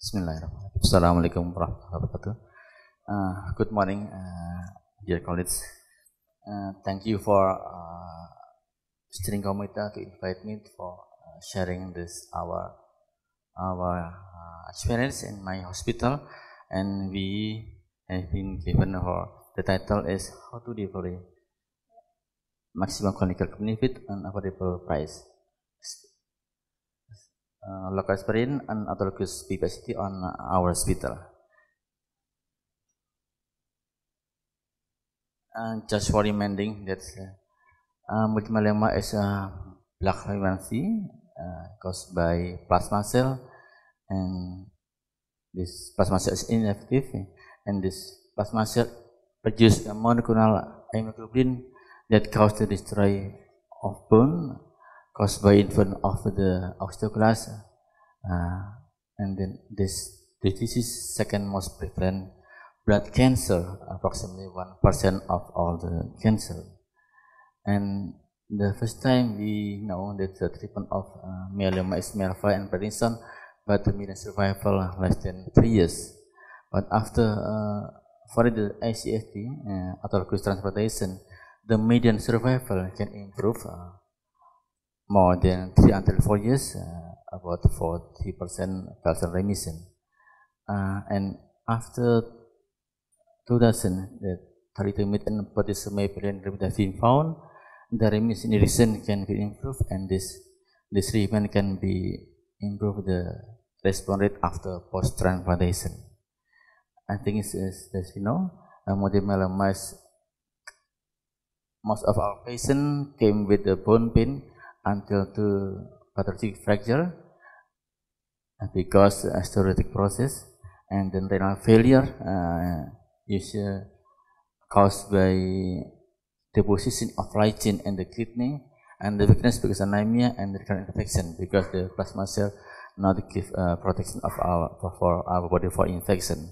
Bismillahirrahmanirrahim. Assalamualaikum warahmatullahi wabarakatuh. Good morning, dear colleagues. Thank you for steering committee to invite me for sharing this our experience in my hospital, and we have been given the title is how to deliver maximum clinical benefit and affordable price. Local experience and autologous capacity on our hospital. Just for reminding that multiple myeloma is a black malignancy caused by plasma cell, and this plasma cell is inactive, and this plasma cell produce a monoclonal hemoglobin that causes the destroy of bone, caused by infection of the osteoclast, and then this disease is second most prevalent blood cancer, approximately 1% of all the cancer. And the first time we know that the treatment of myeloma is Melva and Parkinson, but the median survival less than 3 years. But after for the ICST, autologous transplantation, the median survival can improve more than 3 until 4 years, about 40% partial remission. And after 2000, the thalidomide and bortezomib remission have been found. The remission can be improved, and this treatment can be improve the response rate after post transplantation. I think it's as you know, multiple myeloma, most of our patients came with the bone pain until to pathologic fracture because osteolytic process, and then renal failure is caused by deposition of lichen in the kidney, and the weakness because anemia, and recurrent infection because the plasma cell not give protection of for our body for infection.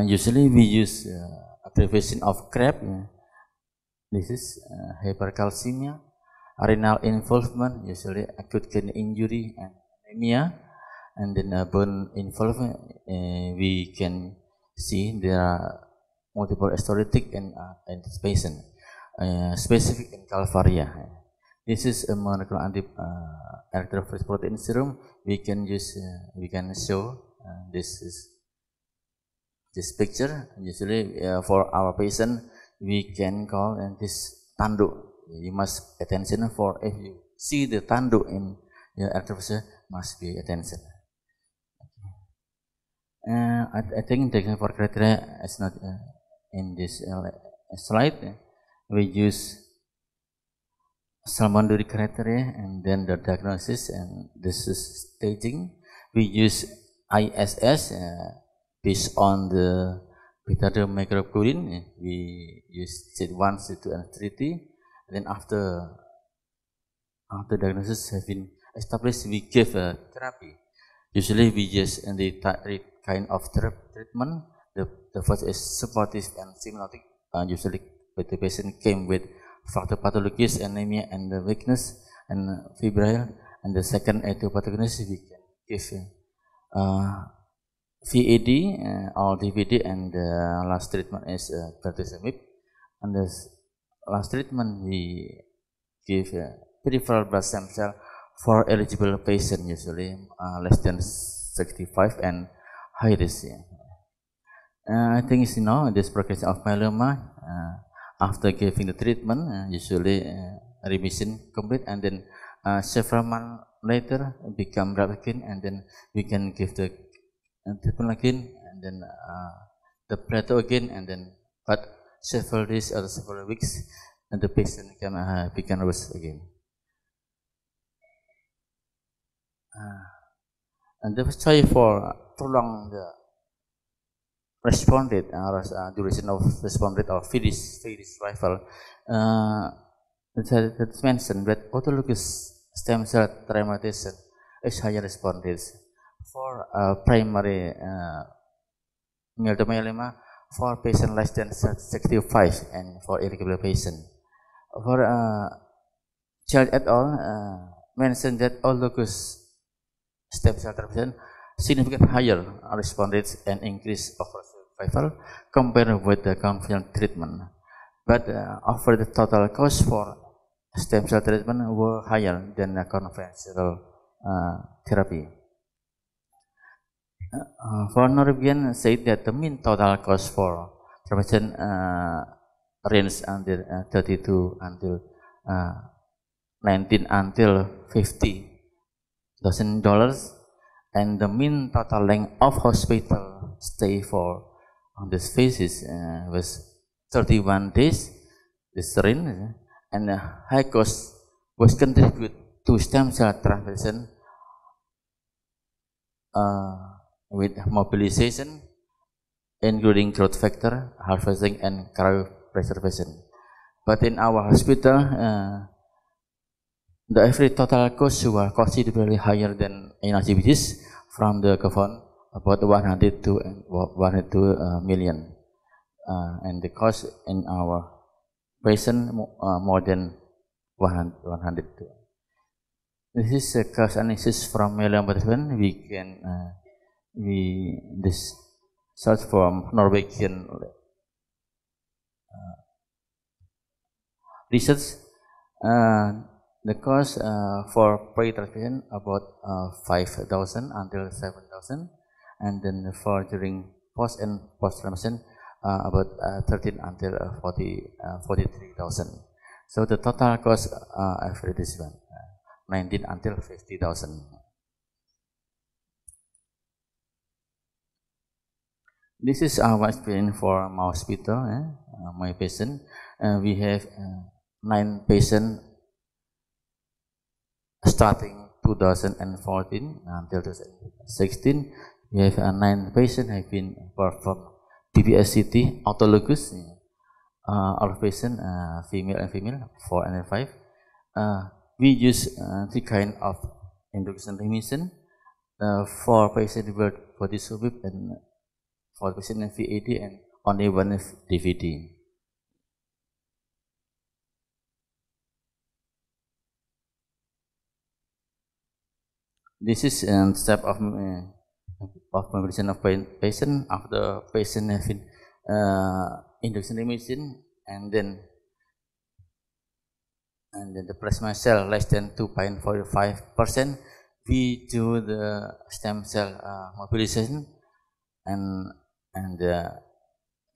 Usually we use abbreviation of CREP. This is hypercalcemia, renal involvement, usually acute kidney injury and anemia, and then bone involvement. We can see there are multiple histolytic in this patient, specific in calvaria. This is a monoclonal erythropoietin protein serum. We can use, we can show this picture. Usually for our patient, we can call this tanduk. You must attention for if you see the tanduk in your erythropoietin, must be attention. I think the for criteria is not in this slide. We use Salmon-Duri criteria, and then the diagnosis, and this is staging. We use ISS based on the beta microglobulin. We use C1, C2, and 3T. Then after diagnosis has been established, we give a therapy. Usually we use the kind of treatment. The first is supportive and symptomatic. Usually the patient came with factor pathologies, anemia, and the weakness, and febrile. And the second etiopathogenesis, we can give VAD or DVD, and the last treatment is bortezomib. And the last treatment we give peripheral blood stem cell for eligible patient, usually less than 65 and high risk. I think you know this progression of myeloma after giving the treatment, usually remission complete, and then several months later become relapse again, and then we can give the treatment again, and then the plateau again, and then but several days or several weeks, and the patient can become worse again. And the try for prolong the response rate or duration of response rate or phase survival. It's mentioned that autologous stem cell transplantation is higher response rates for primary myeloma for patient less than 65 and for eligible patient. For Child et al. Mentioned that autologous stem cell transplantation significantly higher response rates and increase of survival compared with the conventional treatment. But over the total cost for stem cell treatment were higher than the conventional therapy. For Norwegian said that the mean total cost for intervention range until 32 until 19 until $50,000, and the mean total length of hospital stay for on this phases was 31 days. This range and high cost was contributed to stem cell transplantation with mobilization, including growth factor, harvesting, and cryopreservation. But in our hospital, the average total costs were considerably higher than in activities from the government, about 100 to 102 million, and the cost in our patient more than 100. This is a cost analysis from myeloma treatment. We can this search from Norwegian research. The cost for pre-transplantation about 5,000 until 7,000, and then for during post and post-transplantation about 13 until 43,000. So the total cost after this one 19 until 50,000. This is our experience for my hospital. My patient, we have 9 patients starting 2014 until 2016. We have 9 patients have been performed PBSCT autologous. All patients female and female 4 and 5. We use 3 kind of induction remission for patients with body sweep and for patient in VAD and only one DVD. This is a step of mobilization of patient after patient having induction remission, and then the plasma cell less than 2.45%. We do the stem cell mobilization and the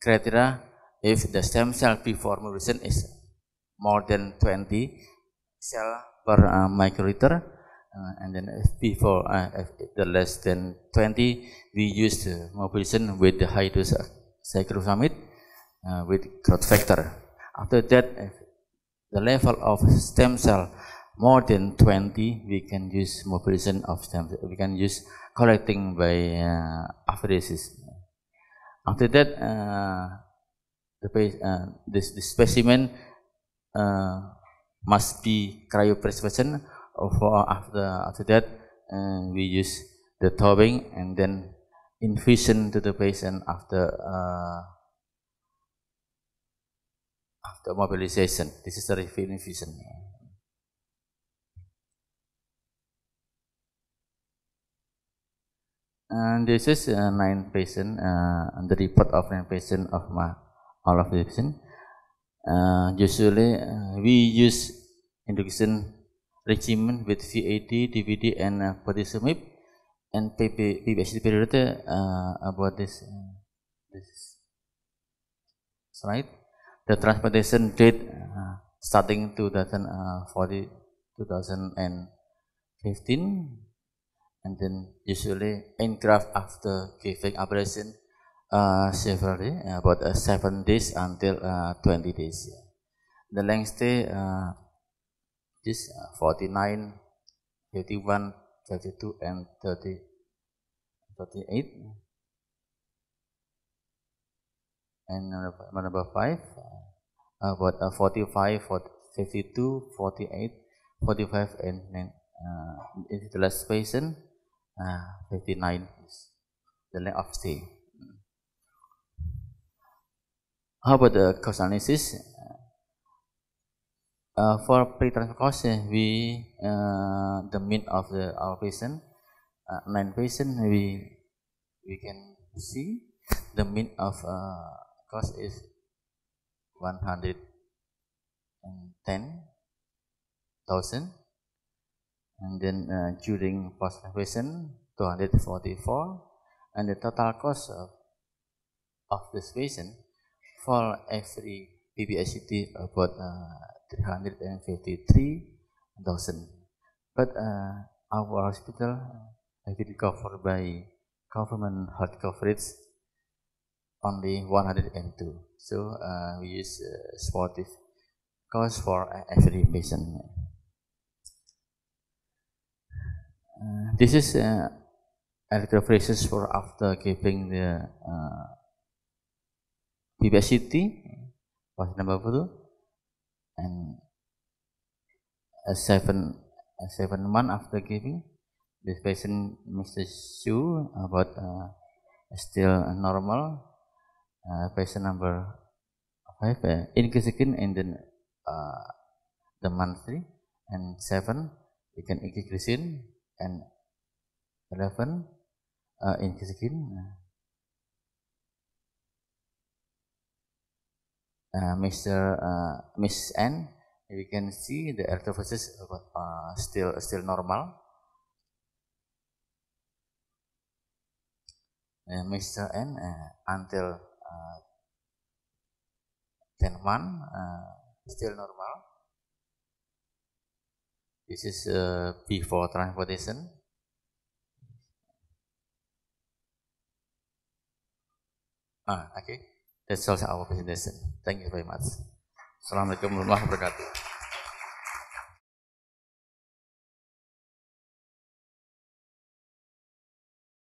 criteria, if the stem cell before mobilization is more than 20 cell per microliter, and then if before if the less than 20, we use the mobilization with the high dose cyclophosphamide with growth factor. After that, if the level of stem cell more than 20, we can use mobilization of stem cell. We can use collecting by apheresis. After that, this specimen must be cryopreservation. After that, we use the thawing and then infusion to the patient after mobilization. This is the refill infusion. And this is 9 patients, and the report of 9 patients of all of the patients. Usually, we use induction regimen with VAD, DVD, and potassium and PBSCT period about this slide. The transplantation date starting 2015, and then usually engraft after giving ablation several days, about 7 days until 20 days. The length stay is 49, 51, 32, and 38. And number 5, about 45, 52, 48, 45, and then the last patient, 59 is the length of stay. How about the cost analysis? For pre-transplant cost, we the mean of our patient 9 patients, we can see the mean of cost is 110,000, and then during post-patient 244, and the total cost of this patient for every PBICT about 353,000. But our hospital have been covered by government health coverage only 102. So we use supportive cost for every patient. This is electrophoresis for after giving the PBICT, was number 2, and 7 months after giving, this patient Mr. Shu about still normal. Patient number 5 increase again in the monthly, and 7 we can increase in, and 11 increase again. Miss N, we can see the electrophoresis still normal. Mr. N until 10 months still normal. This is before transportation. Okay, that's also our presentation. Thank you very much. Assalamualaikum warahmatullahi wabarakatuh.